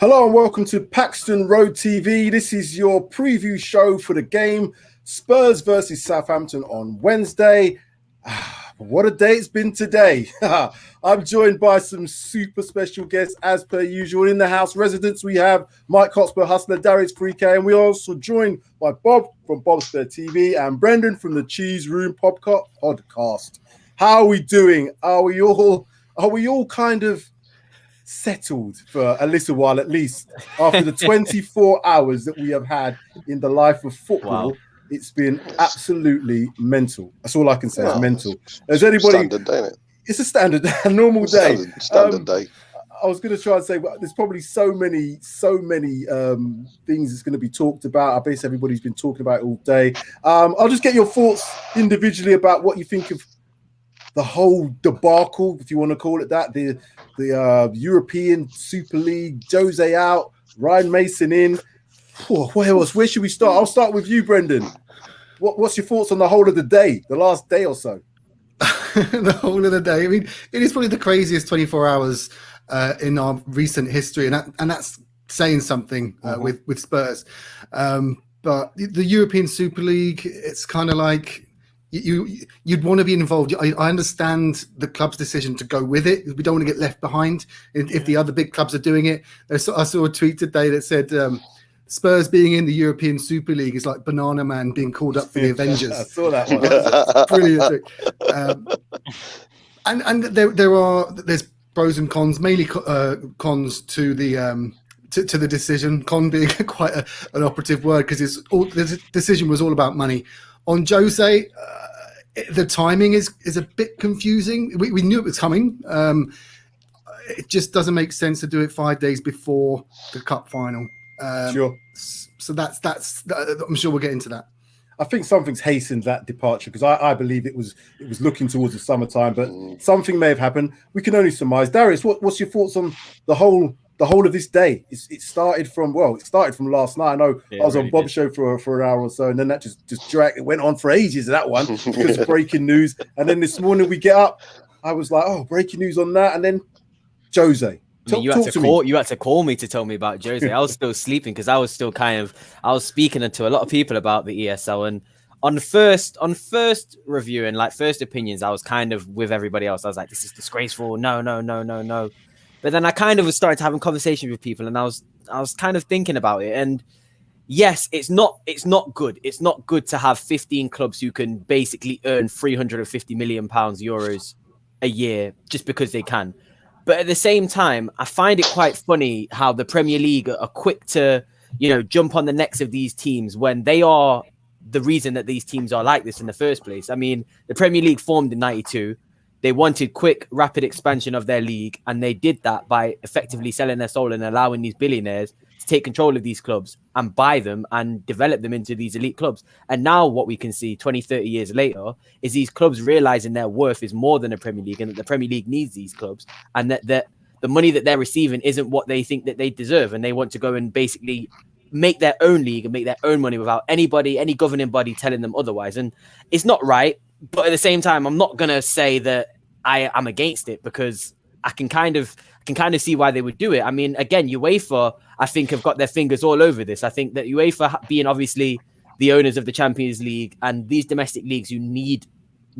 Hello and welcome to PAXTON ROAD TV. This is your preview show for the game Spurs versus Southampton on Wednesday. What a day it's been today. I'm joined by some super special guests as per usual. In the house residents, we have Mike Hotspur, Hustler, Darius 3K, and we're also joined by Bob from Bobspur TV and Brendan from the Cheese Room podcast. How are we doing? Are we all kind of settled for a little while at least after the 24 hours that we have had in the life of football? Wow. It's been absolutely mental. That's all I can say. It's mental. Has anybody? Standard day, isn't it? It's a standard, a normal day. Standard day. I was going to try and say, well, there's probably so many things that's going to be talked about. I bet everybody's been talking about it all day. I'll just get your thoughts individually about what you think of the whole debacle, if you want to call it that. The European Super League, Jose out, Ryan Mason in. What else? Where should we start? I'll start with you, Brendan. What's your thoughts on the whole of the day, the last day or so? The whole of the day. I mean, it is probably the craziest 24 hours in our recent history, and that's saying something with Spurs. But the European Super League, it's kind of like you'd want to be involved. I understand the club's decision to go with it. We don't want to get left behind if the other big clubs are doing it. I saw a tweet today that said Spurs being in the European Super League is like Banana Man being called up for the Avengers. I saw that one. Brilliant. And there's pros and cons, mainly cons to the decision. Con being quite an operative word because the decision was all about money. On Jose, the timing is a bit confusing. We knew it was coming. It just doesn't make sense to do it 5 days before the cup final. Sure. So that's. I'm sure we'll get into that. I think something's hastened that departure because I believe it was looking towards the summertime, but something may have happened. We can only surmise. Darius, what's your thoughts on the whole of this day? It started from last night. I know I was on Bob's show for an hour or so, and then that just dragged. It went on for ages, that one, because of breaking news. And then this morning we get up, I was like, oh, breaking news on that, and then Jose. You had to call me to tell me about Jose. I was still sleeping because I was still I was speaking to a lot of people about the ESL, and on first review and like first opinions, I was kind of with everybody else. I was like, this is disgraceful. No. But then I kind of was starting to have a conversation with people, and I was kind of thinking about it. And yes, it's not good. It's not good to have 15 clubs who can basically earn 350 million euros a year just because they can. But at the same time, I find it quite funny how the Premier League are quick to, jump on the necks of these teams when they are the reason that these teams are like this in the first place. I mean, the Premier League formed in 92. They wanted quick, rapid expansion of their league, and they did that by effectively selling their soul and allowing these billionaires to take control of these clubs and buy them and develop them into these elite clubs. And now what we can see 20, 30 years later is these clubs realizing their worth is more than the Premier League, and that the Premier League needs these clubs, and that the money that they're receiving isn't what they think that they deserve. And they want to go and basically make their own league and make their own money without any governing body telling them otherwise. And it's not right. But at the same time, I'm not going to say that I'm against it, because I can kind of see why they would do it. I mean, again, UEFA, I think, have got their fingers all over this. I think that UEFA, being obviously the owners of the Champions League and these domestic leagues who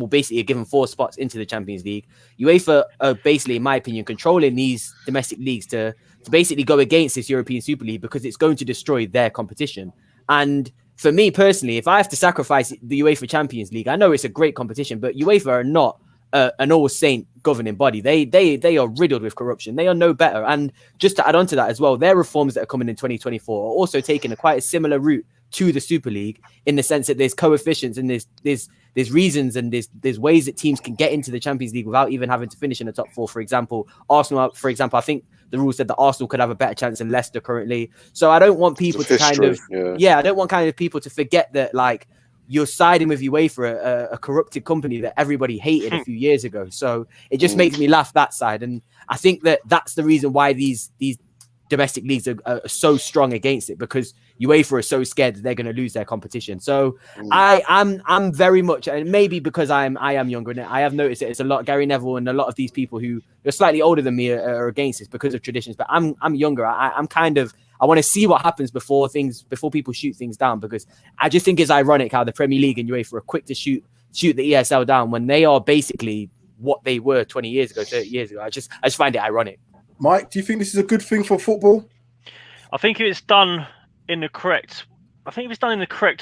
basically are given 4 spots into the Champions League, UEFA are basically, in my opinion, controlling these domestic leagues to basically go against this European Super League, because it's going to destroy their competition. And for me personally, if I have to sacrifice the UEFA Champions League, I know it's a great competition, but UEFA are not an all-saint governing body. They are riddled with corruption. They are no better. And just to add on to that as well, their reforms that are coming in 2024 are also taking quite a similar route to the Super League, in the sense that there's coefficients and there's reasons and there's ways that teams can get into the Champions League without even having to finish in the top 4. For example, Arsenal, I think the rule said that Arsenal could have a better chance than Leicester currently. So I don't want people to I don't want people to forget that, like, you're siding with UEFA, a corrupted company that everybody hated a few years ago. So it just makes me laugh, that side. And I think that that's the reason why these domestic leagues are so strong against it, because UEFA are so scared that they're going to lose their competition. So I'm very much, and maybe because I am younger, and I have noticed it's a lot. Gary Neville and a lot of these people who are slightly older than me are against this because of traditions. But I'm younger. I'm kind of, I want to see what happens before people shoot things down, because I just think it's ironic how the Premier League and UEFA are quick to shoot the ESL down when they are basically what they were 20 years ago, 30 years ago. I just find it ironic. Mike, do you think this is a good thing for football? I think if it's done in the correct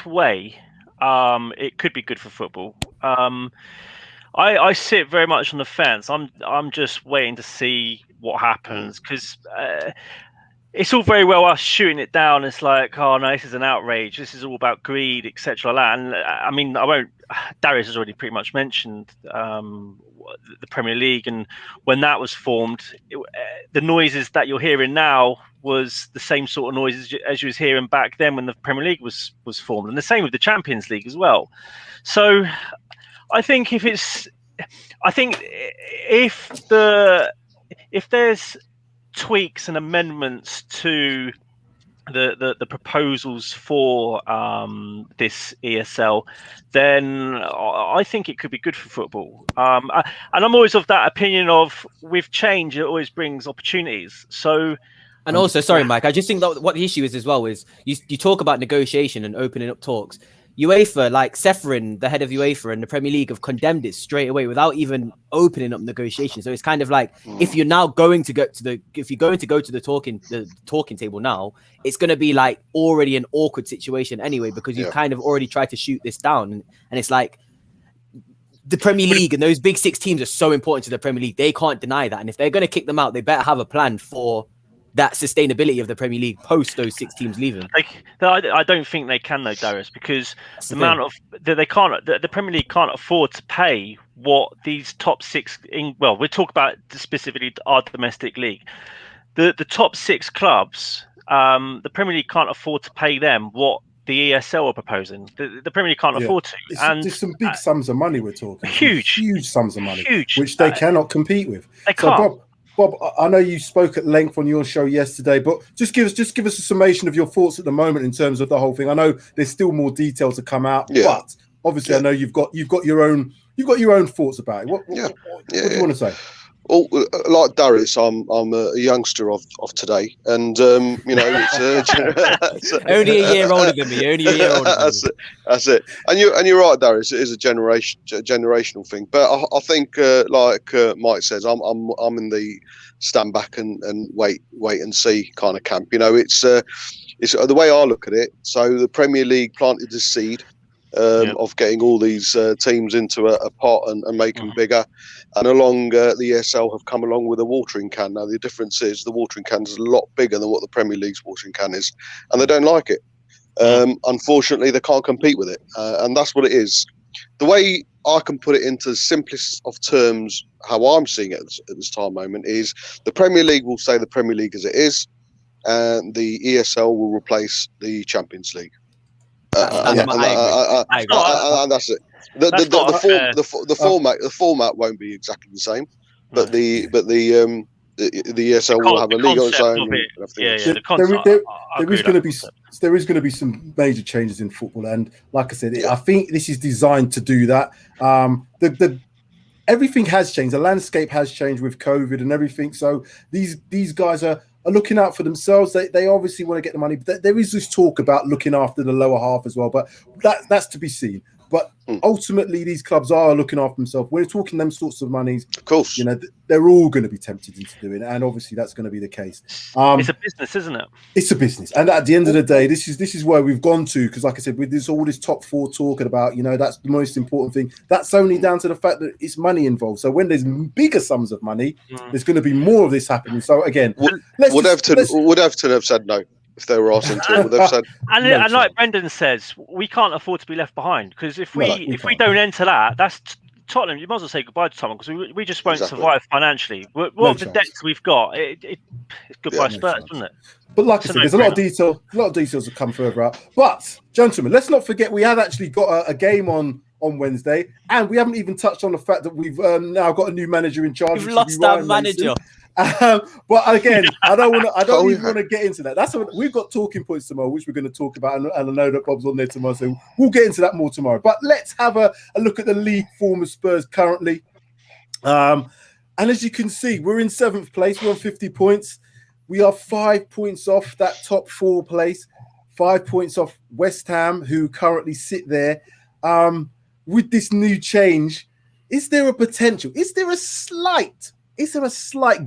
way, it could be good for football. I sit very much on the fence. I'm just waiting to see what happens, because it's all very well us shooting it down. It's like, oh no, this is an outrage. This is all about greed, etc. And I mean, I won't. Darius has already pretty much mentioned the Premier League, and when that was formed, the noises that you're hearing now was the same sort of noises as you was hearing back then when the Premier League was formed, and the same with the Champions League as well. So I think if there's tweaks and amendments to the proposals for this ESL, then I think it could be good for football. And I'm always of that opinion of, with change, it always brings opportunities. So, and also, sorry, Mike, I just think that what the issue is as well is you talk about negotiation and opening up talks. UEFA, like Seferin, the head of UEFA and the Premier League, have condemned it straight away without even opening up negotiations. So it's kind of like, if you're now going to go to the talking table now, it's going to be like already an awkward situation anyway, because you've kind of already tried to shoot this down, and it's like the Premier League and those big six teams are so important to the Premier League. They can't deny that, and if they're going to kick them out, they better have a plan for that sustainability of the Premier League post those six teams leaving. I don't think they can though, Darius, because the amount of the Premier League can't afford to pay what these top six. We're talking about specifically our domestic league. The top six clubs, the Premier League can't afford to pay them what the ESL are proposing. The Premier League can't afford to. There's some big sums of money we're talking. Huge sums of money, huge, which they cannot compete with. They can't. Bob, I know you spoke at length on your show yesterday, but just give us a summation of your thoughts at the moment in terms of the whole thing. I know there's still more detail to come out, but obviously I know you've got your own thoughts about it. What do you want to say? Well, like Darius, I'm a youngster of today, and it's only a year older than me. That's it. And you're right, Darius. It is a generational thing. But I think, like Mike says, I'm in the stand back and wait and see kind of camp. It's the way I look at it. So the Premier League planted the seed of getting all these teams into a pot and make them bigger. And along the ESL have come along with a watering can. Now, the difference is the watering can is a lot bigger than what the Premier League's watering can is, and they don't like it. Unfortunately, they can't compete with it, and that's what it is. The way I can put it into the simplest of terms, how I'm seeing it at this time moment, is the Premier League will stay the Premier League as it is, and the ESL will replace the Champions League. And that's it. The format won't be exactly the same, but the ESL will have a league on its own. There is going to be some major changes in football, and like I said, I think this is designed to do that. Everything has changed. The landscape has changed with COVID and everything. So these guys are looking out for themselves. They obviously want to get the money, but there is this talk about looking after the lower half as well. But that's to be seen. But ultimately, these clubs are looking after themselves. We're talking them sorts of monies. Of course, they're all going to be tempted into doing it, and obviously that's going to be the case. It's a business, isn't it? It's a business, and at the end of the day, this is where we've gone to. Because, like I said, with all this top four talking about, that's the most important thing. That's only down to the fact that it's money involved. So when there's bigger sums of money, there's going to be more of this happening. So again, would Everton have said no? If they were asking to, they've said, and like Brendan says, we can't afford to be left behind, because if we don't enter that, that's Tottenham. You might as well say goodbye to Tottenham, because we just won't survive financially. What the debts we've got, it's goodbye Spurs, isn't it? But like I said, there's a lot of details to come further out. But gentlemen, let's not forget we have actually got a game on Wednesday, and we haven't even touched on the fact that we've now got a new manager in charge. We've lost our manager. But again, I don't want to. I don't Oh, even yeah. want to get into that. We've got talking points tomorrow, which we're going to talk about, and I know that Bob's on there tomorrow, so we'll get into that more tomorrow. But let's have a look at the league form of Spurs currently. And as you can see, we're in 7th place. We're on 50 points. We are 5 points off that top 4 place. 5 points off West Ham, who currently sit there. With this new change, is there a potential? Is there a slight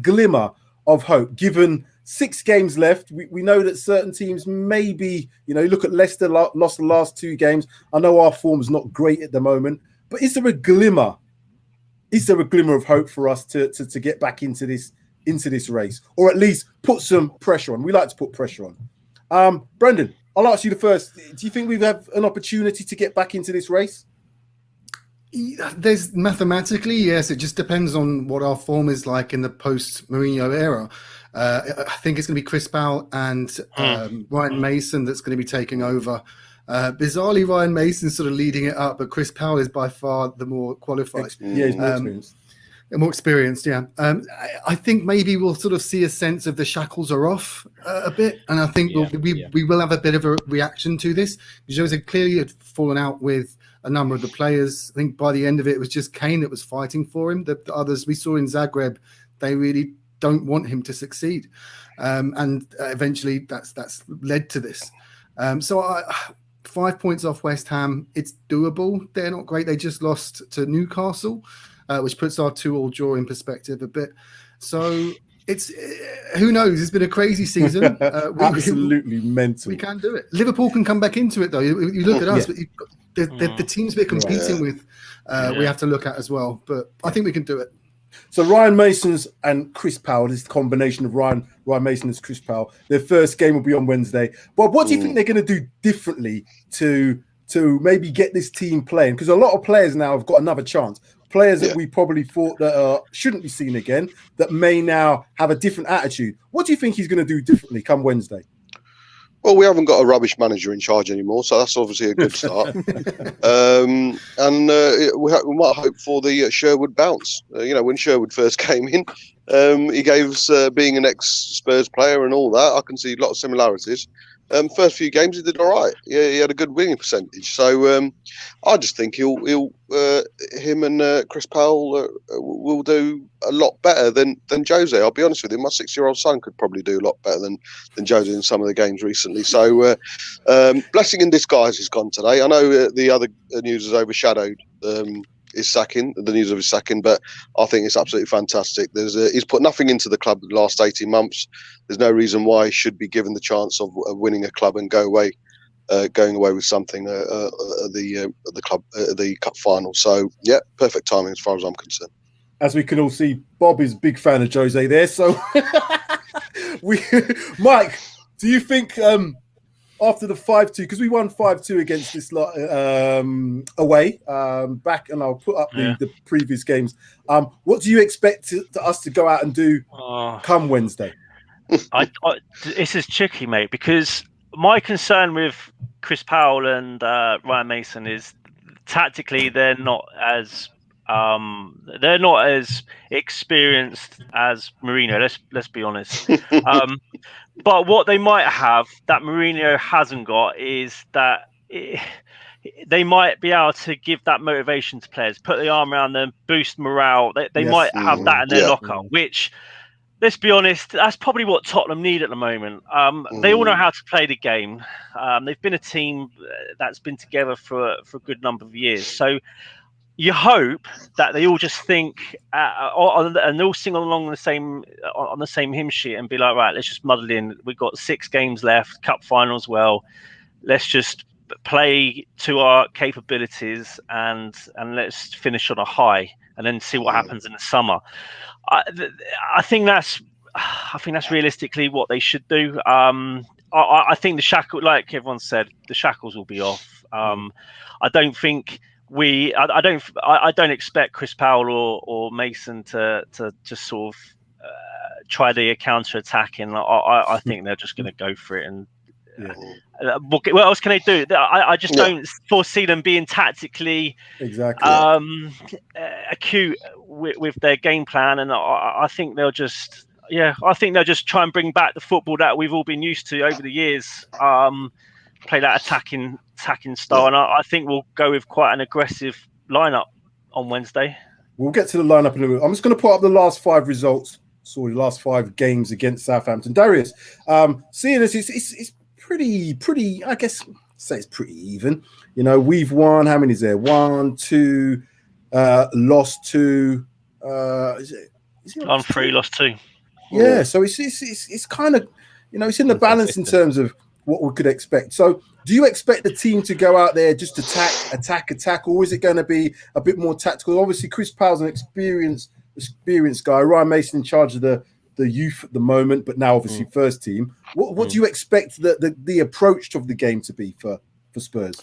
glimmer of hope, given 6 games left? We know that certain teams maybe, look at Leicester, lost the last 2 games. I know our form is not great at the moment, but is there a glimmer? Is there a glimmer of hope for us to get back into this race, or at least put some pressure on? We like to put pressure on. Brendan, I'll ask you the first. Do you think we have an opportunity to get back into this race? There's mathematically, yes. It just depends on what our form is like in the post-Mourinho era. I think it's going to be Chris Powell and Ryan Mason that's going to be taking over. Bizarrely, Ryan Mason's sort of leading it up, but Chris Powell is by far the more qualified. Yeah, he's more experienced. More experienced, yeah. I think maybe we'll sort of see a sense of the shackles are off a bit, and I think we will have a bit of a reaction to this. Jose clearly had fallen out with a number of the players. I think by the end of it, it was just Kane that was fighting for him. The others we saw in Zagreb, they really don't want him to succeed, and eventually that's led to this. So 5 points off West Ham, it's doable. They're not great. They just lost to Newcastle, which puts our 2-2 draw in perspective a bit. So it's who knows? It's been a crazy season. Absolutely mental. We can do it. Liverpool can come back into it though. You look at us, but you've got the teams we're competing with. We have to look at as well. But I think we can do it. So Ryan Mason's and Chris Powell, this combination of Ryan Mason and Chris Powell, their first game will be on Wednesday. But what do you think they're going to do differently to maybe get this team playing? Because a lot of players now have got another chance. Players that we probably thought that shouldn't be seen again, that may now have a different attitude. What do you think he's going to do differently come Wednesday? Well, we haven't got a rubbish manager in charge anymore, so that's obviously a good start. We might hope for the Sherwood bounce. When Sherwood first came in, he gave us, being an ex-Spurs player and all that, I can see a lot of similarities. First few games he did all right. Yeah, he had a good winning percentage. So I just think him and Chris Powell will do a lot better than Jose. I'll be honest with you, my 6-year-old son could probably do a lot better than Jose in some of the games recently. So blessing in disguise has gone today. I know the other news has overshadowed the news of his sacking, but I think it's absolutely fantastic. He's put nothing into the club the last 18 months. There's no reason why he should be given the chance of winning a club and going away with something the cup final. So yeah, perfect timing as far as I'm concerned. As we can all see, Bob is a big fan of Jose there. So Mike, do you think after the 5-2, because we won 5-2 against this lot away back, and I'll put up the previous games. What do you expect us to go out and do come Wednesday? This is tricky, mate, because my concern with Chris Powell and Ryan Mason is tactically they're not as experienced as Mourinho. Let's be honest. But what they might have that Mourinho hasn't got is that they might be able to give that motivation to players, put the arm around them, boost morale. They might have that in their locker, which, let's be honest, that's probably what Tottenham need at the moment. They all know how to play the game. They've been a team that's been together for a good number of years. So you hope that they all just think and they all sing along on the same hymn sheet and be like, right, let's just muddle in. We've got 6 games left, cup final as well. Let's just play to our capabilities and let's finish on a high and then see what happens in the summer. I think that's realistically what they should do. I think the shackle, like everyone said, the shackles will be off. I don't think I don't expect Chris Powell or Mason to just sort of try the counter attacking. I think they're just going to go for it. And what else can they do? I just don't foresee them being tactically acute with their game plan. And I think they'll just Yeah, I think they'll just try and bring back the football that we've all been used to over the years. Play that attacking style, and I think we'll go with quite an aggressive lineup on Wednesday. We'll get to the lineup in a minute. I'm just going to put up the last 5 results. Sorry, last 5 games against Southampton. Darius, seeing as it's pretty. I guess say it's pretty even. You know, we've won. How many is there? 1, 2, lost 2. Is it On 3, lost 2. Yeah, so it's kind of, you know, it's in the balance in terms of what we could expect. So do you expect the team to go out there just attack, or is it going to be a bit more tactical? Obviously, Chris Powell's an experienced guy. Ryan Mason in charge of the youth at the moment, but now obviously first team. What do you expect the approach of the game to be for Spurs?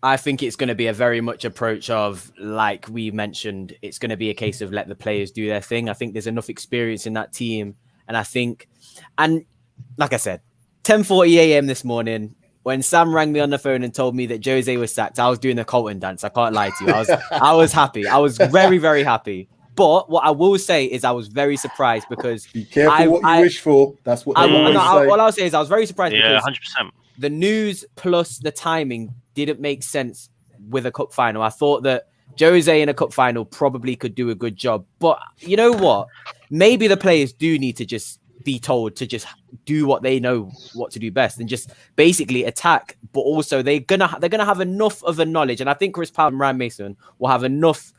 I think it's going to be a very much approach of, like we mentioned, it's going to be a case of let the players do their thing. I think there's enough experience in that team. And I think, and like I said, 10:40 a.m. this morning, when Sam rang me on the phone and told me that Jose was sacked, I was doing the Colton dance. I can't lie to you. I was happy. I was very, very happy. But what I will say is I was very surprised because... Be careful what you wish for. That's what all I'll say is I was very surprised because 100%. The news plus the timing didn't make sense with a cup final. I thought that Jose in a cup final probably could do a good job. But you know what? Maybe the players do need to just be told to just do what they know what to do best and just basically attack. But also they're gonna have enough of a knowledge, and I think Chris Powell and Ryan Mason will have enough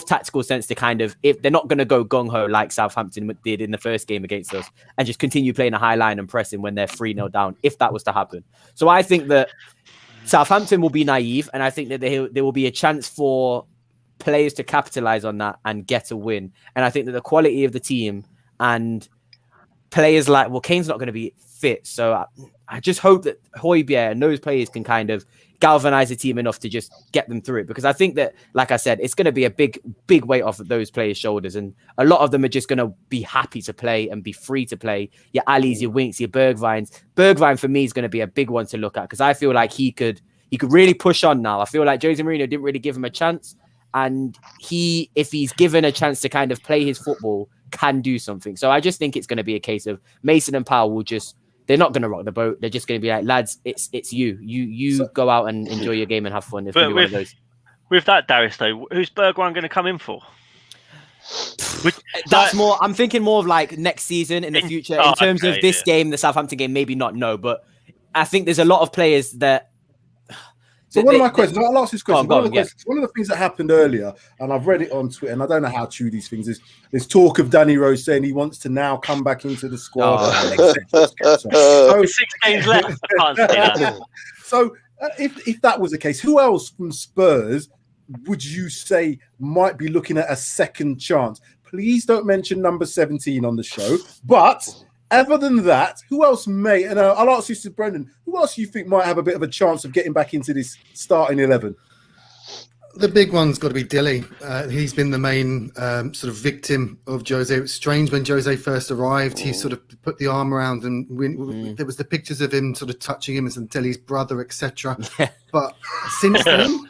tactical sense to kind of, if they're not going to go gung-ho like Southampton did in the first game against us and just continue playing a high line and pressing when they're 3-0 down, if that was to happen. So I think that Southampton will be naive, and I think that there will be a chance for players to capitalize on that and get a win. And I think that the quality of the team and players like, well, Kane's not going to be fit, so I just hope that Højbjerg and those players can kind of galvanize the team enough to just get them through it, because I think that, like I said, it's going to be a big weight off of those players' shoulders, and a lot of them are just going to be happy to play and be free to play. Your Ali's, your Winks, your Bergwijns. Bergwijn for me is going to be a big one to look at, because I feel like he could really push on now. I feel like Jose Mourinho didn't really give him a chance, and if he's given a chance to kind of play his football, can do something. So I just think it's going to be a case of Mason and Powell will just, they're not going to rock the boat. They're just going to be like, lads, it's you go out and enjoy your game and have fun. It's going to be one of those. With that, Darius, though, who's Bergwijn going to come in for? That's more, I'm thinking more of like next season in the future. In terms of this game, the Southampton game, maybe not, no. But I think there's a lot of players that... So one of my questions, I'll ask this question. One of the things that happened earlier, and I've read it on Twitter, and I don't know how true these things is. There's talk of Danny Rose saying he wants to now come back into the squad. So 6 games left. I can't say that. So if that was the case, who else from Spurs would you say might be looking at a second chance? Please don't mention number 17 on the show, but... other than that, who else may, and I'll ask you to Brendan, who else do you think might have a bit of a chance of getting back into this starting 11? The big one's got to be Dilly. He's been the main sort of victim of Jose. It was strange when Jose first arrived. He sort of put the arm around, and there was the pictures of him sort of touching him as Dilly's brother, etc. But since then,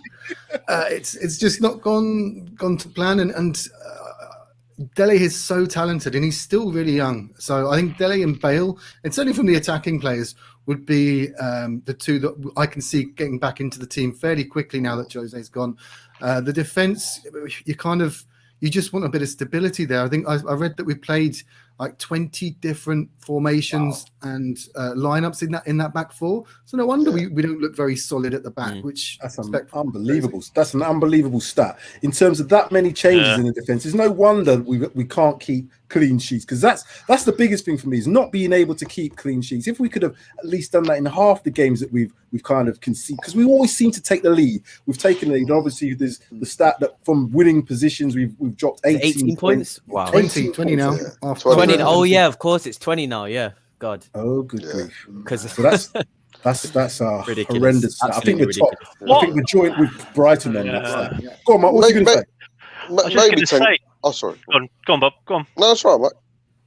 it's just not gone to plan. And Dele is so talented, and he's still really young. So I think Dele and Bale, and certainly from the attacking players, would be the two that I can see getting back into the team fairly quickly now that Jose's gone. The defence, you just want a bit of stability there. I think I read that we played like 20 different formations and lineups in that back four. So no wonder we don't look very solid at the back, which that's unbelievable. That's an unbelievable stat in terms of that many changes in the defence. There's no wonder we can't keep clean sheets, because that's the biggest thing for me, is not being able to keep clean sheets. If we could have at least done that in half the games that we've kind of conceded, because we always seem to take the lead. We've taken the lead. Obviously, there's the stat that from winning positions we've dropped 18 points. Wow, 20 now. 20. Oh yeah, of course it's 20 now. Yeah, God. Oh, good grief. Because so that's a horrendous stat. I think we're top. I think we're joint with Brighton on that stat. Go on, Mike. What are you going to say? I was just going to say. Oh, sorry. Go on, Bob. Go on. No, that's right, mate.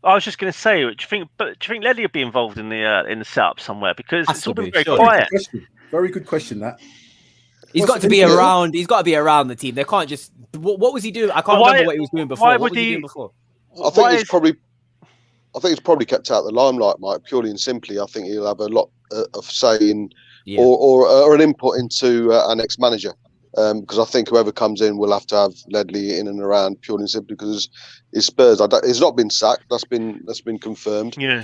I was just going to say, do you think Ledley would be involved in the setup somewhere? Because it's all been very sure. quiet. Very good question. That he's got to be around. He's got to be around the team. They can't just. What was he doing? I can't remember what he was doing before. What was he doing before? I think it's probably kept out of the limelight, Mike. Purely and simply, I think he'll have a lot of say in or an input into our next manager. Because I think whoever comes in will have to have Ledley in and around purely and simply because his Spurs. He's not been sacked. That's been confirmed. Yeah.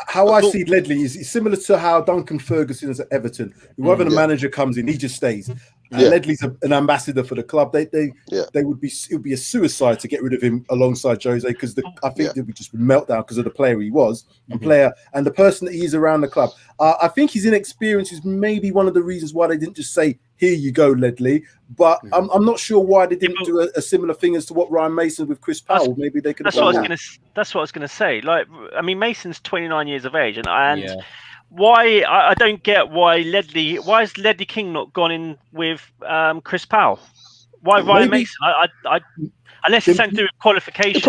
How I see Ledley is similar to how Duncan Ferguson is at Everton. Whoever the manager comes in, he just stays. Ledley's an ambassador for the club. It would be a suicide to get rid of him alongside Jose because I think it would just be meltdown because of the player he was, and the person that he is around the club. I think his inexperience is maybe one of the reasons why they didn't just say, "Here you go, Ledley." But I'm not sure why they didn't do a similar thing as to what Ryan Mason with Chris Powell. Maybe they could. That's what I was gonna say. Like, I mean, Mason's 29 years of age, and why I don't get why is Ledley King not gone in with Chris Powell? Why Ryan Mason? I unless it's something to do with qualifications.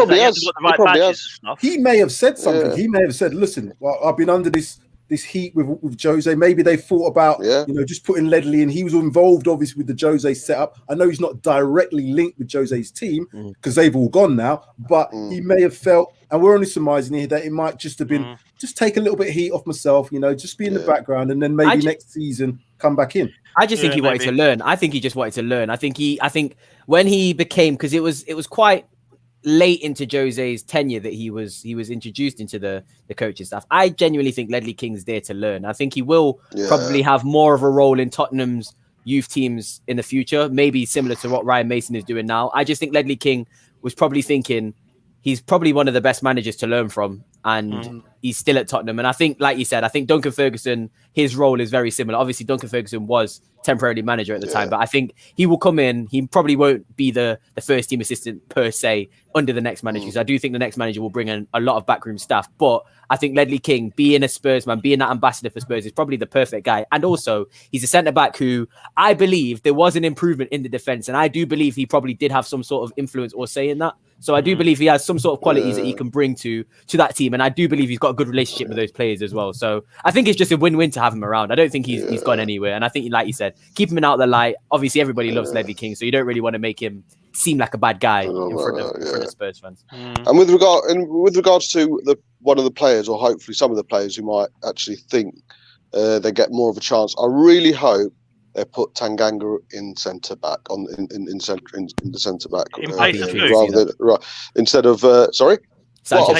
He may have said something. Yeah. He may have said, "Listen, I've been under this heat with Jose." Maybe they thought about just putting Ledley in. He was involved obviously with the Jose setup. I know he's not directly linked with Jose's team because they've all gone now, but he may have felt, and we're only surmising here, that it might just have been just take a little bit of heat off myself, just be in the background, and then maybe next season come back in. I just think he wanted to learn. I think he just wanted to learn. I think when he became, because it was quite late into Jose's tenure that he was introduced into the coaching staff. I genuinely think Ledley King's there to learn. I think he will probably have more of a role in Tottenham's youth teams in the future, maybe similar to what Ryan Mason is doing now. I just think Ledley King was probably thinking he's probably one of the best managers to learn from, and he's still at Tottenham. And I think, like you said, I think Duncan Ferguson, his role is very similar. Obviously, Duncan Ferguson was temporarily manager at the time, but I think he will come in. He probably won't be the first team assistant per se under the next manager. So I do think the next manager will bring in a lot of backroom staff. But I think Ledley King, being a Spurs man, being that ambassador for Spurs, is probably the perfect guy. And also, he's a centre-back who I believe there was an improvement in the defence. And I do believe he probably did have some sort of influence or say in that. So I do believe he has some sort of qualities that he can bring to that team. And I do believe he's got a good relationship with those players as well. So I think it's just a win-win to have him around. I don't think he's gone anywhere. And I think, like you said, keep him out of the light. Obviously, everybody loves Ledley King, so you don't really want to make him seem like a bad guy in front of Spurs fans. And with regards to one of the players, or hopefully some of the players who might actually think they get more of a chance, I really hope they put Tanganga in centre back in the centre back instead of sorry. Well,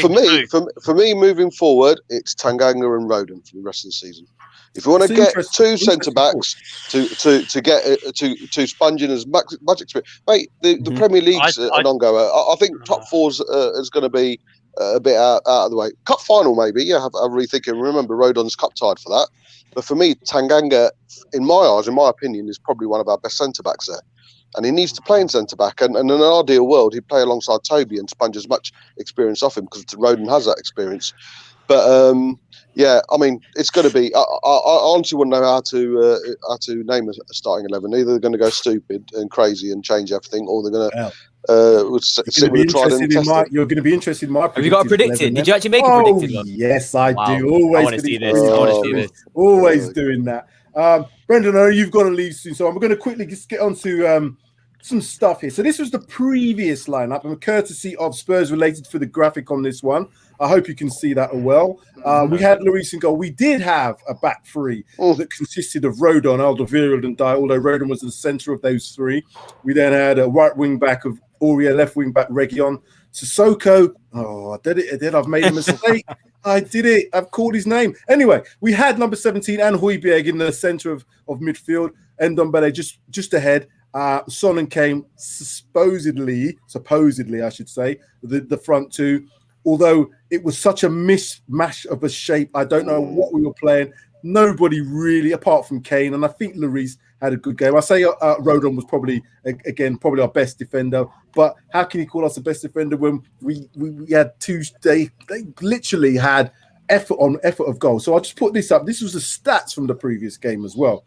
for me, moving forward, it's Tanganga and Rodon for the rest of the season. If you want to get two centre backs to sponge in as much experience, mate, the Premier League's an ongoer. I think top four's is going to be a bit out of the way. Cup final, maybe. Yeah, have rethinking. Remember, Rodon's cup tied for that. But for me, Tanganga, in my eyes, in my opinion, is probably one of our best centre backs there. And he needs to play in centre-back. And in an ideal world, he'd play alongside Toby and sponge as much experience off him because Rodon has that experience. But, I mean, it's going to be... I honestly wouldn't know how to name a starting 11. Either they're going to go stupid and crazy and change everything, or they're going to... sit with a tried and tested. You're going to be interested in my Have you got a predicted? Did you actually make a predicted one? Yes, I do. Always. I want to see this. Always doing that. Brendan, I know you've got to leave soon, so I'm going to quickly just get on to some stuff here. So this was the previous lineup, and courtesy of Spurs related for the graphic on this one. I hope you can see that well. We had Lloris in goal. We did have a back three that consisted of Rodon, Alderweireld, and Dyer, although Rodon was the centre of those three. We then had a right wing back of Aurier, left wing back Reguilon, Sissoko. Oh, I did. I've made a mistake. I did it. I've called his name. Anyway, we had number 17 and Højbjerg in the centre of midfield. Ndombele just ahead. Son and Kane supposedly, I should say, the front two. Although it was such a mismatch of a shape, I don't know what we were playing. Nobody really, apart from Kane, and I think Lloris had a good game. I say Rodon was probably our best defender, but how can you call us the best defender when we had two? They literally had effort of goal. So I'll just put this up. This was the stats from the previous game as well.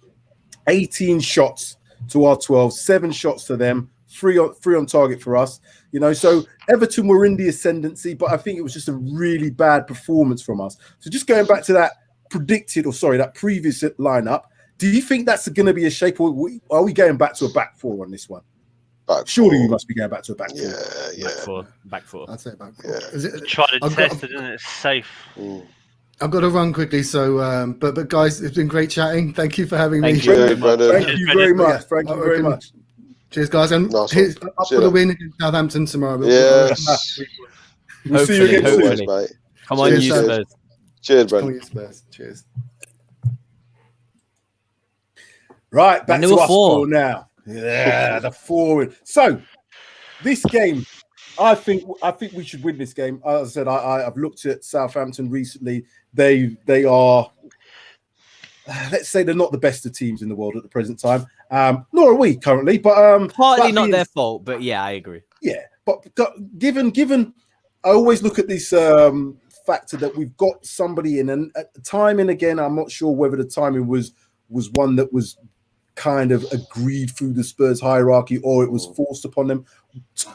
18 shots to our 12, 7 shots to them, 3 on target for us. So Everton were in the ascendancy, but I think it was just a really bad performance from us. So just going back to that previous lineup, do you think that's going to be a shape, or are we going back to a back four on this one? Back Surely four. you must be going back to a back four. Yeah. Back four. I'd say back four. Yeah. Is it, Try to I've test got- it, and it's safe. I've got to run quickly, so but guys, it's been great chatting. Thank you for having me. Thank you very much. Brendan. Thank you very much. Thank you very much. Cheers, guys, and Nice here's one. up See for you the win against Southampton tomorrow. Yes. We'll see you again soon. Always, mate. Come on, Cheers, you Sam. Spurs. Cheers, Come on, Brendan. you Spurs. Cheers. Right, back And there to were our four. score now. Yeah, the four. So this game, I think we should win this game. As I said, I've looked at Southampton recently. They are, let's say, they're not the best of teams in the world at the present time. Nor are we currently, but Partly that not being- their fault, but yeah, I agree. Yeah, but given, I always look at this factor that we've got somebody in, and time and again, I'm not sure whether the timing was one that was kind of agreed through the Spurs hierarchy or it was forced upon them.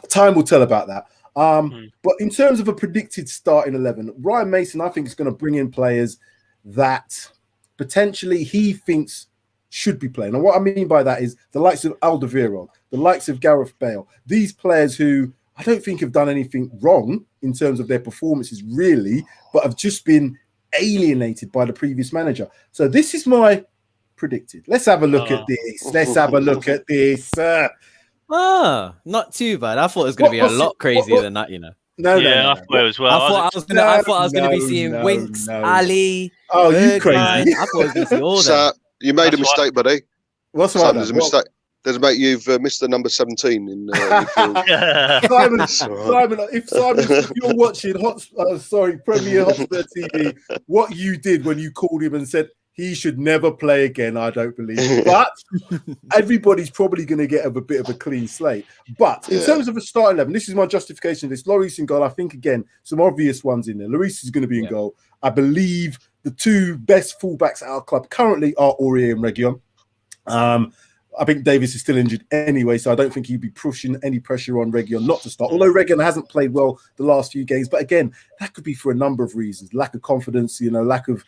Time will tell about that. But in terms of a predicted starting 11, Ryan Mason, I think, is going to bring in players that potentially he thinks should be playing. And what I mean by that is the likes of Alderweireld, the likes of Gareth Bale, these players who I don't think have done anything wrong in terms of their performances really, but have just been alienated by the previous manager. So this is my predicted. Let's have a look at this. Let's have a look at this. Not too bad. I thought it was going to be a lot crazier than that, you know. No, I thought it was well. I thought I was going to be seeing Winks, Ali. Oh, you Bergwijn. crazy. I thought I was going to see all Sam, that. you made a That's mistake, buddy. What's Sam, right? there's a mistake. There's a mate. You've missed the number 17 in midfield. Simon, if you're watching Premier Hotspur TV, what you did when you called him and said he should never play again, I don't believe. But everybody's probably going to get a bit of a clean slate. But in terms of a start 11, this is my justification. This Lloris in goal. I think again some obvious ones in there. Lloris is going to be in goal. I believe the two best fullbacks at our club currently are Aurier and Reguilon. I think Davis is still injured anyway, so I don't think he'd be pushing any pressure on Reguilon not to start. Although Reguilon hasn't played well the last few games, but again, that could be for a number of reasons: lack of confidence, lack of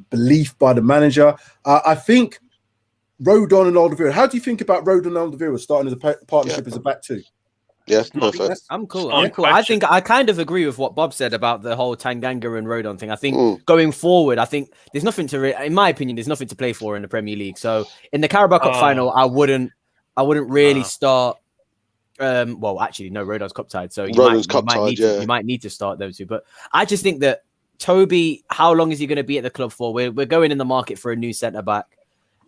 belief by the manager. I think Rodon and Alderweireld. How do you think about Rodon and Alderweireld starting as a partnership as a back two? Yeah, perfect. I'm cool. Fine. I'm cool. I think I kind of agree with what Bob said about the whole Tanganga and Rodon thing. I think going forward, I think there's nothing to, in my opinion, there's nothing to play for in the Premier League. So in the Carabao Cup final, I wouldn't really start. Well, actually, no, Rodon's cup tied, so you might need to start those two. But I just think that Toby, how long is he going to be at the club for? We're going in the market for a new centre back.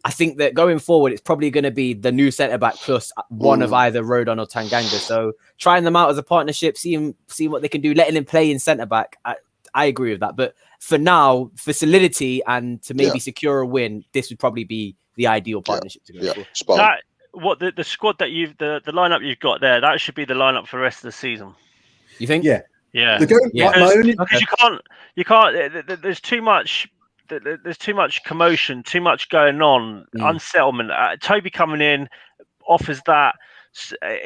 I think that going forward, it's probably going to be the new centre back plus one of either Rodon or Tanganga. So trying them out as a partnership, seeing what they can do, letting him play in centre back. I agree with that. But for now, for solidity and to maybe secure a win, this would probably be the ideal partnership to go for. Spot. The squad that the lineup you've got there, that should be the lineup for the rest of the season. You think? Yeah. Because you can't. There's too much. There's too much commotion, too much going on, unsettlement. Toby coming in offers that,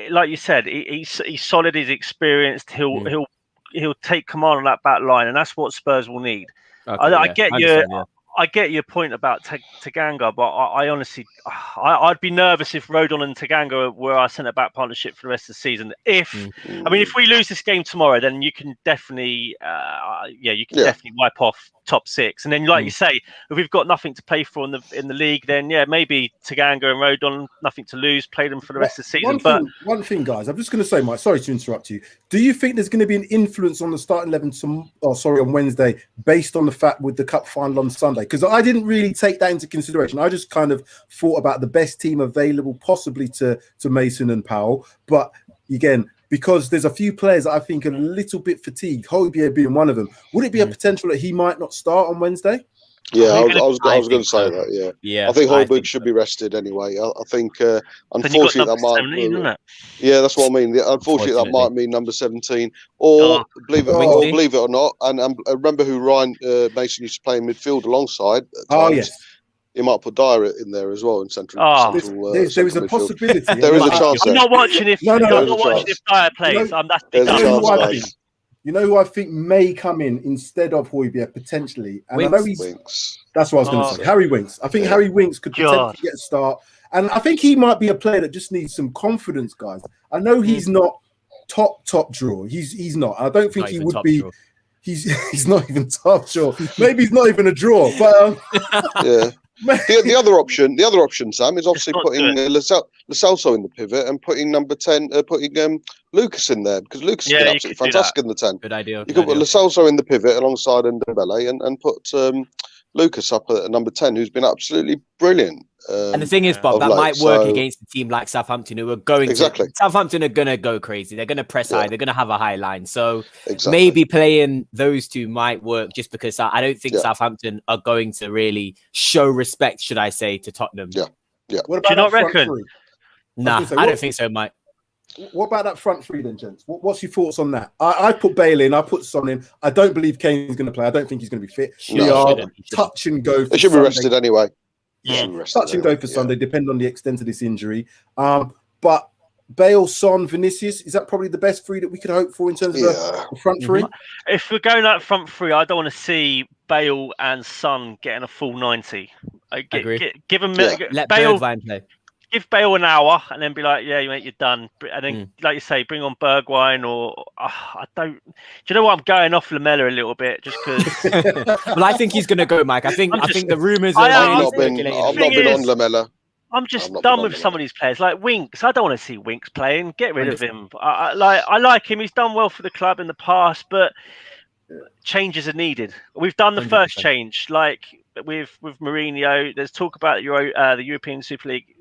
like you said, he's solid, he's experienced. He'll take command on that back line, and that's what Spurs will need. Okay, I get your point about Tanganga, but I honestly, I'd be nervous if Rodon and Tanganga were our centre-back partnership for the rest of the season. If we lose this game tomorrow, then you can definitely, definitely wipe off top six. And then, like you say, if we've got nothing to play for in the league, then maybe Tanganga and Rodon, nothing to lose, play them for the rest of the season. One thing, guys, I'm just going to say, Mike, sorry to interrupt you. Do you think there's going to be an influence on the starting 11 on Wednesday based on the fact with the cup final on Sunday? Because I didn't really take that into consideration. I just kind of thought about the best team available possibly to Mason and Powell. But again, because there's a few players that I think are a little bit fatigued, Højbjerg being one of them, would it be a potential that he might not start on Wednesday? Yeah, I was going to say that. Yeah, I think Højbjerg should be rested anyway. I think, unfortunately, that might. 17, isn't it? Yeah, that's what I mean. Unfortunately, that might mean number 17, or believe it or not. And remember who Ryan Mason used to play in midfield alongside. Yes. He might put Dyer in there as well in central. There is a possibility. There is a chance. I'm not watching if Dyer plays. You know who I think may come in instead of Højbjerg potentially, and Winks. That's what I was going to say. Harry Winks. I think Harry Winks could potentially get a start. And I think he might be a player that just needs some confidence, guys. I know he's not top draw. He's not. I don't think Not he even would top be. draw. He's not even top draw. Maybe he's not even a draw. But Yeah. The other option, Sam, is obviously not putting Lo Celso in the pivot and putting number 10, putting Lucas in there, because Lucas has been you absolutely could do fantastic in the 10. Good idea. You could put Lo Celso in the pivot alongside Ndembele and put Lucas up at number 10, who's been absolutely brilliant. And the thing is, Bob, that might work against a team like Southampton, who are going to. Southampton are going to go crazy. They're going to press high. They're going to have a high line. So maybe playing those two might work, just because I don't think Southampton are going to really show respect, should I say, to Tottenham. Yeah. What about Do you not that front reckon? three? Nah, I don't think so, Mike. What about that front three then, gents? What's your thoughts on that? I put Bale in. I put Son in. I don't believe Kane's going to play. I don't think he's going to be fit. We are touch and go. They should be rested anyway. Touch and go for Sunday, depending on the extent of this injury. But Bale, Son, Vinicius, is that probably the best three that we could hope for in terms of the front three? If we're going that front three, I don't want to see Bale and Son getting a full 90. Give them let Bale play. Give Bale an hour and then be like, yeah, mate, you're done. And then, like you say, bring on Bergwijn or I don't. Do you know what? I'm going off Lamella a little bit just because. Well, I think he's going to go, Mike. I think the rumours are I've not circulating. been on Lamella. I'm just done with some of these players, like Winks. I don't want to see Winks playing. Get rid of him. I like him. He's done well for the club in the past, but changes are needed. We've done the 100%. First change, like with Mourinho. There's talk about the European Super League.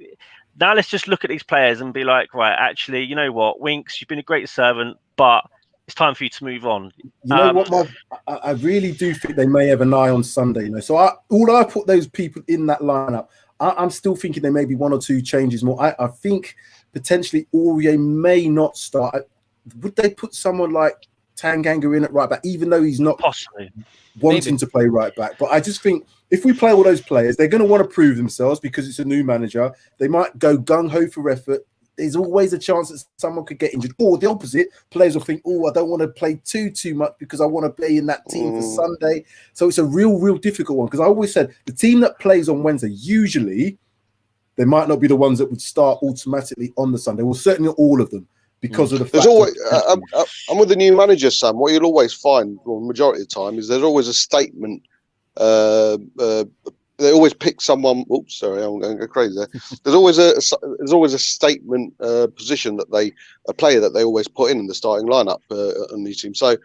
Now let's just look at these players and be like, right, actually, you know what, Winks, you've been a great servant, but it's time for you to move on. You know what, I really do think they may have an eye on Sunday. You know, so I put those people in that lineup. I'm still thinking there may be one or two changes more. I think potentially Aurier may not start. Would they put someone like Tanganga in at right back, even though he's not possibly wanting to play right back? But I just think if we play all those players, they're going to want to prove themselves because it's a new manager. They might go gung-ho for effort. There's always a chance that someone could get injured. Or the opposite, players will think, I don't want to play too much because I want to be in that team for Sunday. So it's a real difficult one, because I always said the team that plays on Wednesday, usually they might not be the ones that would start automatically on the Sunday. Well, certainly all of them. Because of the fact I'm with the new manager, Sam. What you'll always find, well, majority of the time, is there's always a statement. They always pick someone. Oops, sorry, I'm going to go crazy there. There's always a statement position that a player that they always put in the starting lineup on these teams. So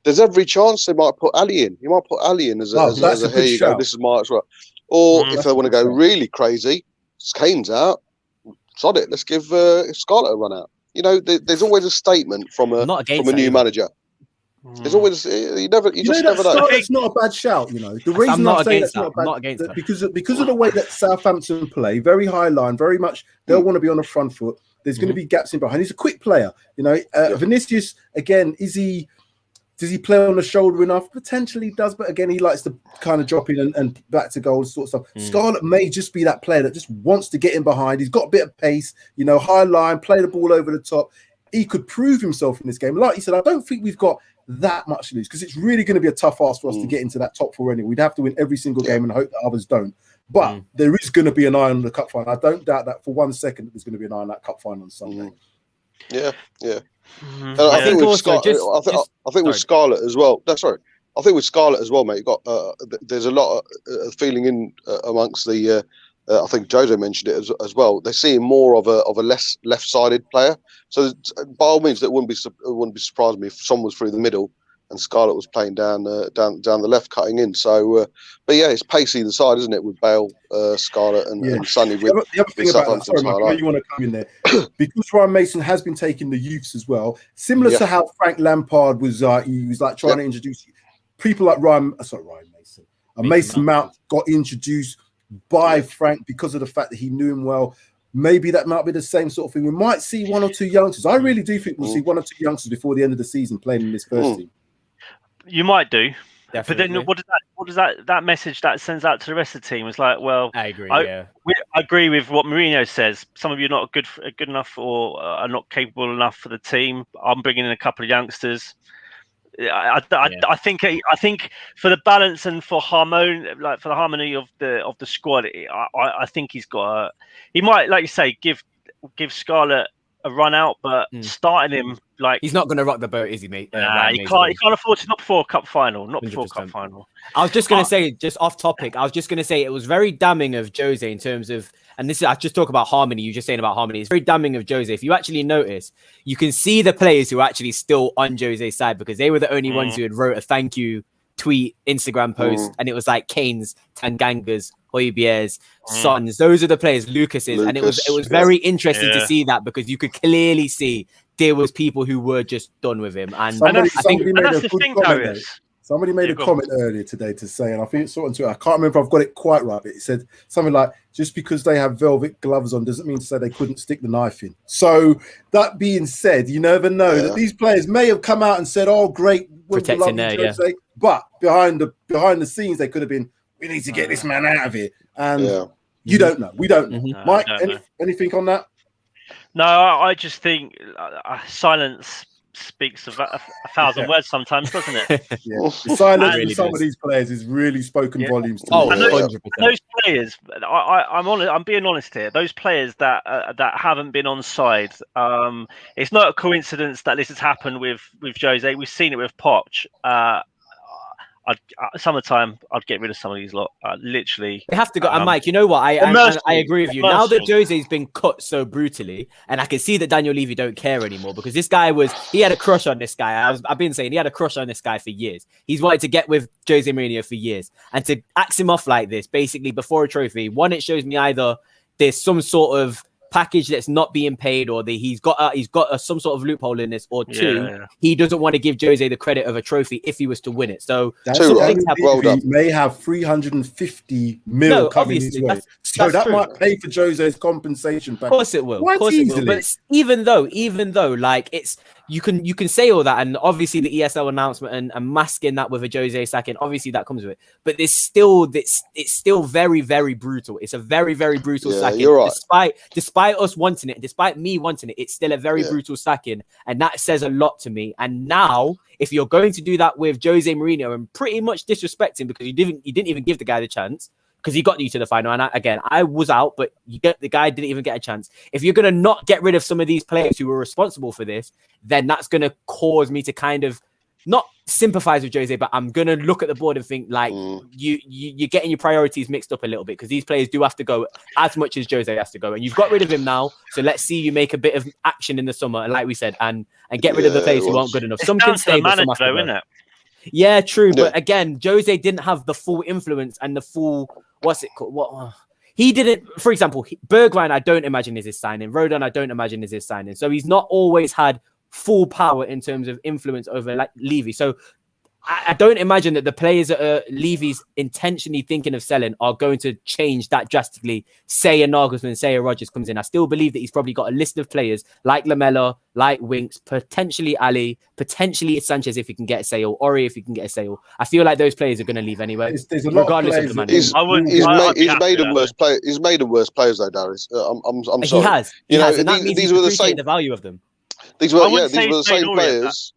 there's every chance they might put Ali in. You might put Ali in as a here you go. This is my right. Or if they want to go really crazy, Kane's out. Sod it. Let's give Scarlett a run out. You know, there's always a statement from a new manager. There's always you just never know. It's not a bad shout. You know, the reason I say that's not bad because of the way that Southampton play, very high line, very much they'll want to be on the front foot. There's going to be gaps in behind. He's a quick player. You know, Vinicius again. Does he play on the shoulder enough? Potentially does, but again, he likes to kind of drop in and back to goal sort of stuff. Scarlett may just be that player that just wants to get in behind. He's got a bit of pace, you know, high line, play the ball over the top. He could prove himself in this game. Like you said, I don't think we've got that much to lose because it's really going to be a tough ask for us to get into that top four anyway. We'd have to win every single game and hope that others don't. But there is going to be an eye on the cup final. I don't doubt that for 1 second that there's going to be an eye on that cup final on Sunday. Yeah. I think with Scarlett as well. No, sorry. I think with Scarlett as well, mate. You got there's a lot of feeling in amongst the. I think Jojo mentioned it as well. They're seeing more of a less left-sided player. So by all means, it wouldn't be surprising me if someone was through the middle and Scarlett was playing down the left, cutting in. So, but yeah, it's pacey the side, isn't it, with Bale, Scarlett, and Sonny. The other thing about that, sorry, Mike, I know you want to come in there because Ryan Mason has been taking the youths as well, similar to how Frank Lampard was. He was like trying to introduce people like Mason Mount got introduced by Frank because of the fact that he knew him well. Maybe that might be the same sort of thing. We might see one or two youngsters. I really do think we'll see one or two youngsters before the end of the season playing in this first team. You might do. Definitely. But then what does that message that sends out to the rest of the team? It's like, well, I agree. I agree with what Mourinho says. Some of you are not good enough or are not capable enough for the team. I'm bringing in a couple of youngsters. I think for the balance and for for the harmony of the squad, I think he might, like you say, give Scarlett a run out, but starting him he's not going to rock the boat, is he, mate? He can't afford to. Not before a cup final. Not before a 100%. cup final. I was just going to say, just off topic, I was just going to say it was very damning of Jose in terms of, and this is, I just talk about harmony. You're just saying about harmony. It's very damning of Jose. If you actually notice, you can see the players who are actually still on Jose's side because they were the only ones who had wrote a thank you tweet, Instagram post, and it was like Kane's, Tanganga's, Højbjerg's, Son's. Those are the players, Lucas's, and it was very interesting to see that because you could clearly see there was people who were just done with him. And somebody made a comment earlier today to say, and I think it's sort of, I can't remember if I've got it quite right, but it said something like, just because they have velvet gloves on doesn't mean to say they couldn't stick the knife in. So that being said, you never know that these players may have come out and said, oh, great, protecting there, but behind the scenes, they could have been, we need to get this man out of here. And you don't know. We don't know. Mike, anything on that? No, I just think silence speaks of a thousand words sometimes, doesn't it? The silence of some of these players is really spoken volumes to me. And those players, I'm being honest here. Those players that haven't been on side, it's not a coincidence that this has happened with Jose. We've seen it with Poch. Summertime, I'd get rid of some of these lot. Literally, we have to go. And Mike, you know what? I agree with you. Now that Jose's been cut so brutally, and I can see that Daniel Levy don't care anymore because this guy he had a crush on this guy. I've been saying he had a crush on this guy for years. He's wanted to get with Jose Mourinho for years, and to axe him off like this, basically before a trophy. One, it shows me either there's some sort of package that's not being paid, or he's got some sort of loophole in this, or two, he doesn't want to give Jose the credit of a trophy if he was to win it. So he may have 350 mil coming his way, so that might pay for Jose's compensation package. Of course it will. But even though, like, it's you can say all that, and obviously the ESL announcement and masking that with a Jose sacking, obviously that comes with it. But it's still very, very brutal. It's a very, very brutal sacking. You're right. Despite us wanting it, despite me wanting it, it's still a very brutal sacking, and that says a lot to me. And now, if you're going to do that with Jose Mourinho and pretty much disrespect him because you didn't even give the guy the chance, because he got you to the final, and I was out, but the guy didn't even get a chance. If you're going to not get rid of some of these players who were responsible for this, then that's going to cause me to kind of not sympathize with Jose, but I'm going to look at the board and think, like, you're getting your priorities mixed up a little bit, because these players do have to go as much as Jose has to go, and you've got rid of him now, so let's see you make a bit of action in the summer, like we said, and get rid of the players who aren't good enough. Some can stay, but some have to go. Isn't it? Yeah, true, but again, Jose didn't have the full influence and the full, what's it called? He didn't, for example, Bergwijn, I don't imagine is his signing. Rodon, I don't imagine is his signing. So he's not always had full power in terms of influence over Levy. So I don't imagine that the players that Levy's intentionally thinking of selling are going to change that drastically. Say a Nagelsmann, say a Rodgers comes in. I still believe that he's probably got a list of players like Lamela, like Winks, potentially Ali, potentially Sanchez if he can get a sale, Ori if he can get a sale. I feel like those players are going to leave anyway, regardless of the money. He's made them worse players. He's made them worse players though, Darius. I'm sorry. He has. And that means these were the value of them. These were the same players.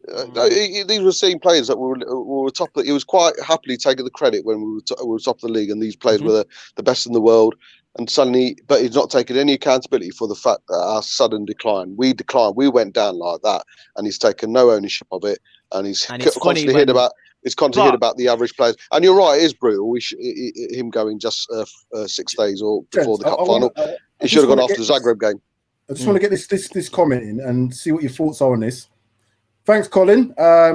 These were the same players that were top. He was quite happily taking the credit when we were top of the league, and these players were the best in the world. And suddenly, but he's not taking any accountability for the fact that our sudden decline. We declined. We went down like that, and he's taken no ownership of it. And he's constantly heard about. It's constantly heard about the average players. And you're right, it is brutal. Him going just 6 days or before the cup final. He should have gone after the Zagreb game. I just want to get this comment in and see what your thoughts are on this. Thanks, Colin.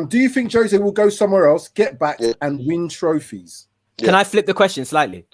Do you think Jose will go somewhere else, get back, and win trophies? Can I flip the question slightly?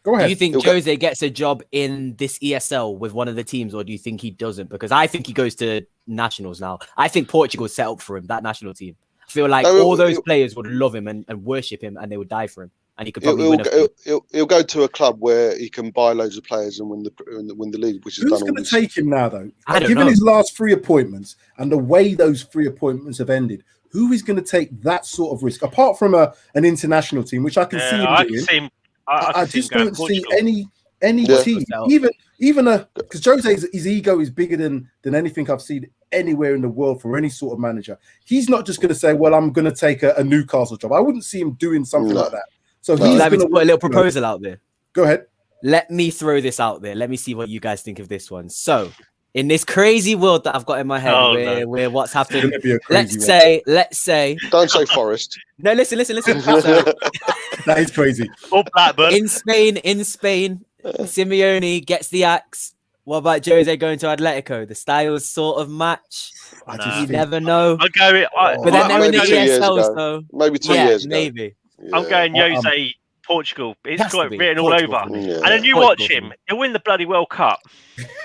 Go ahead. Do you think Jose gets a job in this ESL with one of the teams, or do you think he doesn't? Because I think he goes to nationals now. I think Portugal's set up for him, that national team. I feel like all those players would love him and worship him, and they would die for him. And he could probably he'll go to a club where he can buy loads of players and win the league, which is who's going to take him now, though? Given his last 3 appointments and the way those 3 appointments have ended, who is going to take that sort of risk? Apart from an international team, which I can see him doing, I just don't see any team, even because Jose's his ego is bigger than anything I've seen anywhere in the world for any sort of manager. He's not just going to say, well, I'm going to take a Newcastle job. I wouldn't see him doing something like that. So he's going to put a little you know, proposal out there. Go ahead. Let me throw this out there. Let me see what you guys think of this one. So, in this crazy world that I've got in my head, where what's happening, let's say. Don't say Forest. No, listen. So, that is crazy. Or Blackburn. In Spain, Simeone gets the axe. What about Jose going to Atletico? The styles sort of match. You never know. I'll go. But then they're in the ESL, so maybe 2 years ago. Maybe. Yeah. I'm going Jose. Portugal. It's got it written all over. Yeah. And then you watch him, he'll win the bloody World Cup.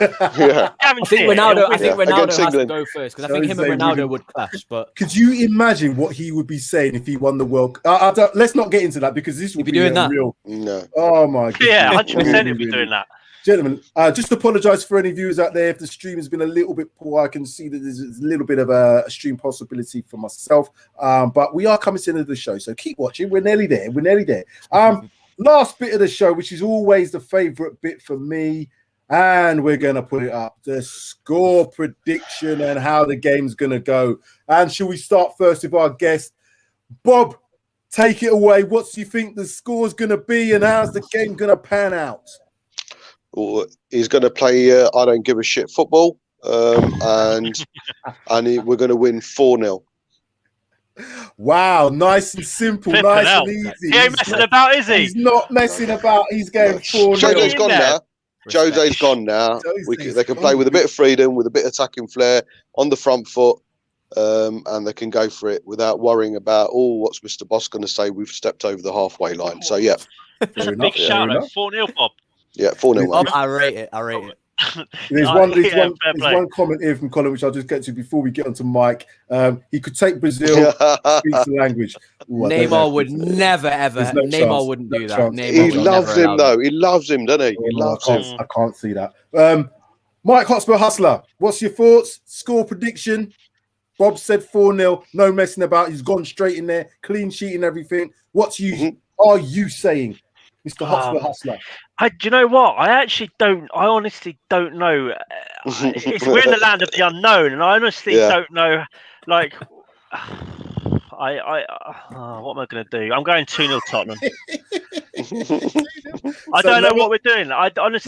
Yeah. I think Ronaldo has to go first because I think him and Ronaldo would clash. But could you imagine what he would be saying if he won the World Cup? Let's not get into that because this would be doing that. Real. No. Oh my god. Yeah, 100% he'll be doing that. Gentlemen, just apologize for any viewers out there if the stream has been a little bit poor. I can see that there's a little bit of a stream possibility for myself, but we are coming to the end of the show, so keep watching. We're nearly there. Last bit of the show, which is always the favorite bit for me, and we're going to put it up, the score prediction and how the game's going to go. And shall we start first with our guest? Bob, take it away. What do you think the score's going to be and how's the game going to pan out? Well, he's going to play I don't give a shit football, and we're going to win 4-0. Wow, nice and simple, nice and easy. He ain't messing about, is he? He's not messing about. He's going 4-0. Jose's gone now. Jose's gone now. They can play with a bit of freedom, with a bit of attacking flair on the front foot, and they can go for it without worrying about, what's Mr. Boss going to say? We've stepped over the halfway line. So, yeah. That's a big shout out. 4-0, Bob. Yeah, 4-0. Bob, I rate it. There's one comment here from Colin, which I'll just get to before we get onto Mike. He could take Brazil, speaks the language. Neymar would never, ever. Neymar wouldn't do that. He loves him, though. He loves him, doesn't he? He loves him. I can't see that. Mike Hotspur Hustler, what's your thoughts? Score prediction? Bob said 4-0. No messing about. He's gone straight in there. Clean sheet and everything. Are you saying, Mr. Hotspur Hustler? Do you know what? I honestly don't know. We're in the land of the unknown, and I honestly don't know. Like, what am I going to do? I'm going 2-0 Tottenham. I don't know what we're doing. I don't know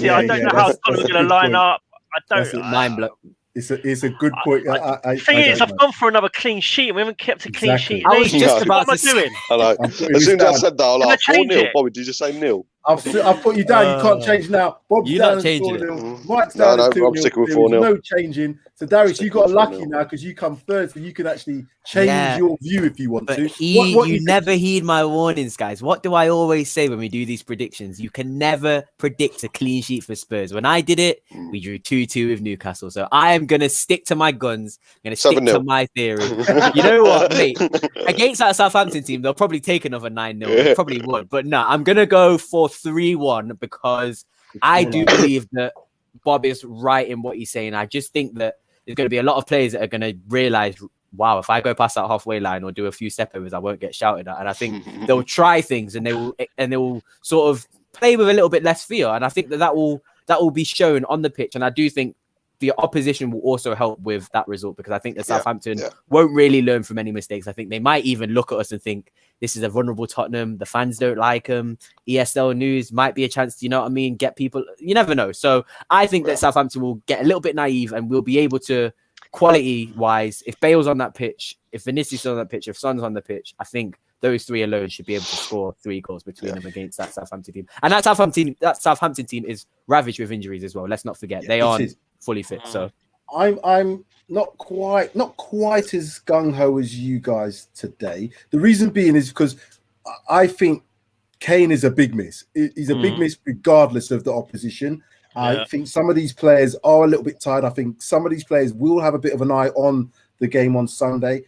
how Tottenham are going to line up. I don't. Mind blow. It's a good point. The thing is, I've gone for another clean sheet, and we haven't kept a clean sheet. I was just about what am I doing? I know. As soon as I said that, I was like, 4-0. Bobby, did you say nil? I've put you down. You can't change now. Bob's you're down not changing it. Mike's down. No, I'm sticking with 4-0. No changing. So Darius, you got lucky now because you come third, so you can actually change your view if you want to. You never heed my warnings, guys. What do I always say when we do these predictions? You can never predict a clean sheet for Spurs. When I did it, we drew 2-2 with Newcastle. So I am gonna stick to my guns. I'm gonna stick to my theory. You know what, mate? Against that Southampton team, they'll probably take another 9-0. They probably would, but no, I'm gonna go for 3-1 because I do believe that Bob is right in what he's saying. I just think that there's going to be a lot of players that are going to realize, wow, if I go past that halfway line or do a few step overs, I won't get shouted at. And I think they'll try things and they will sort of play with a little bit less fear. And I think that will be shown on the pitch. And I do think the opposition will also help with that result because I think that Southampton won't really learn from any mistakes. I think they might even look at us and think this is a vulnerable Tottenham. The fans don't like them. ESL news might be a chance to, you know what I mean, get people. You never know. So I think that Southampton will get a little bit naive and we'll be able to, quality-wise, if Bale's on that pitch, if Vinicius is on that pitch, if Son's on the pitch, I think those three alone should be able to score 3 goals between them against that Southampton team. And that Southampton team is ravaged with injuries as well. Let's not forget. They aren't fully fit. So I'm not quite as gung-ho as you guys today. The reason being is because I think Kane is a big miss. He's a big miss regardless of the opposition. I think some of these players are a little bit tired. I think some of these players will have a bit of an eye on the game on Sunday.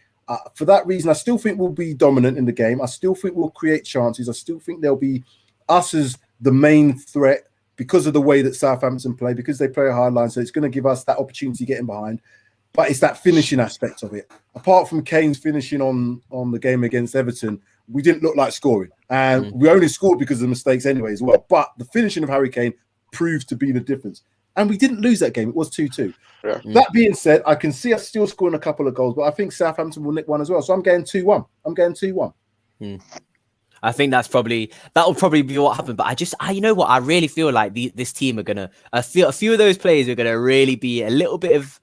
For that reason, I still think we'll be dominant in the game. I still think we'll create chances. I still think there'll be us as the main threat because of the way that Southampton play, because they play a hard line. So it's going to give us that opportunity getting behind. But it's that finishing aspect of it. Apart from Kane's finishing on the game against Everton, we didn't look like scoring. And we only scored because of the mistakes anyway as well. But the finishing of Harry Kane proved to be the difference. and we didn't lose that game. It was 2-2. Yeah. That being said, I can see us still scoring a couple of goals, but I think Southampton will nick one as well. So I'm going 2-1. I'm going 2-1. I think that'll probably be what happened. But you know what? I really feel like this team are gonna. A few of those players are gonna really be a little bit of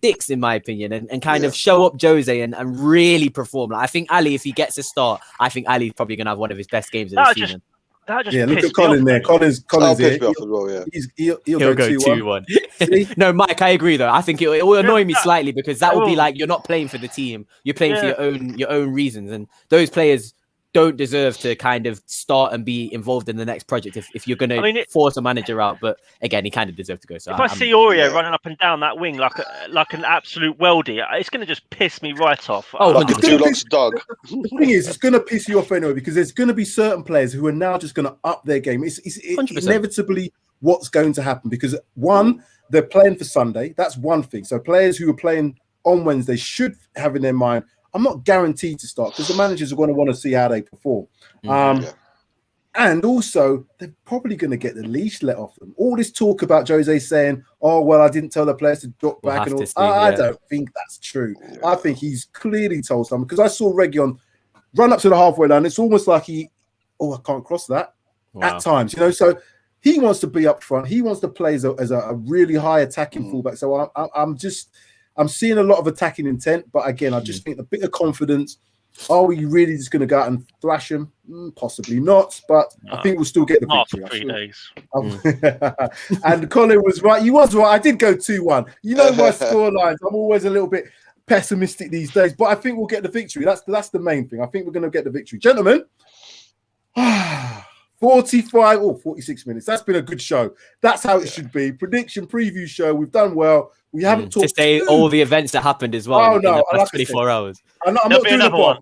dicks, in my opinion, and kind of show up Jose and really perform. Like, I think Ali, if he gets a start, I think Ali's probably gonna have one of his best games of the season. That just look at Colin there. Colin's here. Piss me off as well, yeah. He'll go 2-1. No, Mike, I agree though. I think it will annoy me slightly because that will be like you're not playing for the team. You're playing for your own reasons, and those players don't deserve to kind of start and be involved in the next project if you're going to force a manager out. But again, he kind of deserves to go. So if I see Oreo running up and down that wing like an absolute weldy, it's going to just piss me right off. Two lots of dog. The thing is, it's going to piss you off anyway because there's going to be certain players who are now just going to up their game. It's inevitably what's going to happen because one, they're playing for Sunday. That's one thing. So players who are playing on Wednesday should have in their mind, I'm not guaranteed to start because the managers are going to want to see how they perform. And also, they're probably going to get the leash let off them. All this talk about Jose saying, oh, well, I didn't tell the players to drop back. And all. I don't think that's true. Yeah. I think he's clearly told someone because I saw Reguilon run up to the halfway line. It's almost like I can't cross that at times, So he wants to be up front. He wants to play as a really high attacking fullback. So I'm seeing a lot of attacking intent, but again, I just think a bit of confidence. Are we really just going to go out and thrash them? Possibly not, but I think we'll still get the victory. After 3 days. And Colin was right. He was right. I did go 2-1. You know my score lines. I'm always a little bit pessimistic these days, but I think we'll get the victory. That's the main thing. I think we're going to get the victory. Gentlemen, 46 minutes. That's been a good show. That's how it should be. Prediction preview show. We've done well. We haven't talked to say all the events that happened as well. In the past 24 hours. I'm not doing another one.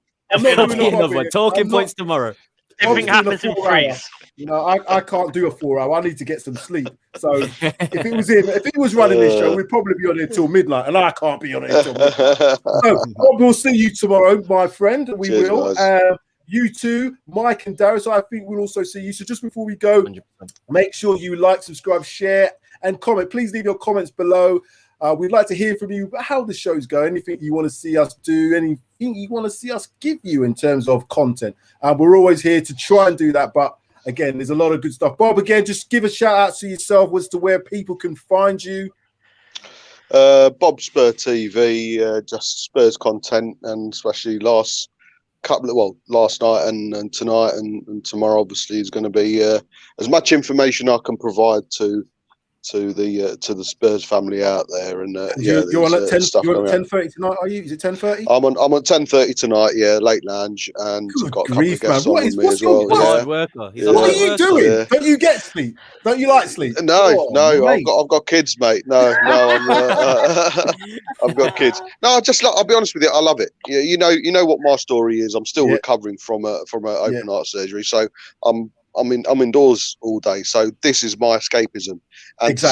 Talking points tomorrow. Everything happens in threes. I can't do a 4 hour. I need to get some sleep. So if it was him, if he was running this show, we'd probably be on here till midnight, and I can't be on it till midnight. So we'll see you tomorrow, my friend. We will. You too, Mike and Darius. I think we'll also see you. So just before we go, 100%. Make sure you like, subscribe, share, and comment. Please leave your comments below. We'd like to hear from you about how the show's going. Anything you want to see us do, anything you want to see us give you in terms of content. We're always here to try and do that. But again, there's a lot of good stuff. Bob, again, just give a shout out to yourself as to where people can find you. Bobspur TV, just Spurs content, and especially last night and tonight and tomorrow obviously is going to be as much information I can provide to the Spurs family out there. And you're on at 10. You're at 10:30 tonight, are you? Is it 10:30? I'm on 10:30 tonight. Yeah, late lounge, and I've got a couple of guests on with me as well. What are you doing? Yeah. Don't you get sleep? Don't you like sleep? No, I've got kids, mate. No, I've got kids. No, I'll be honest with you, I love it. You know what my story is. I'm still recovering from a open heart surgery, so I'm indoors all day, so this is my escapism. And to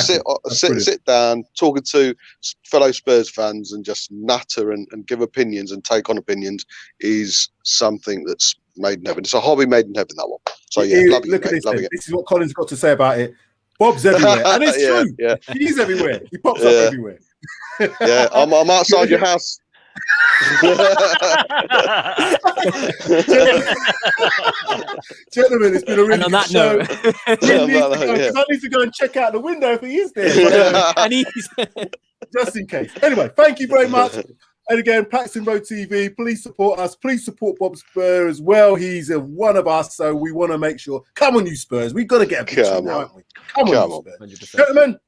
sit down, talking to fellow Spurs fans and just natter and give opinions and take on opinions is something that's made in heaven. It's a hobby made in heaven, that one. So look at this. This is what Colin's got to say about it. Bob's everywhere, and it's true. Yeah. He's everywhere. He pops up everywhere. Yeah, I'm outside your house. Gentlemen, it's been a really good show. I need to go and check out the window if he is there. Just in case. Anyway, thank you very much. And again, PAXTON ROAD TV, please support us. Please support Bobspur as well. He's one of us, so we want to make sure. Come on, you Spurs. We've got to get a picture now, haven't we? Come on, Spurs. 100%. Gentlemen,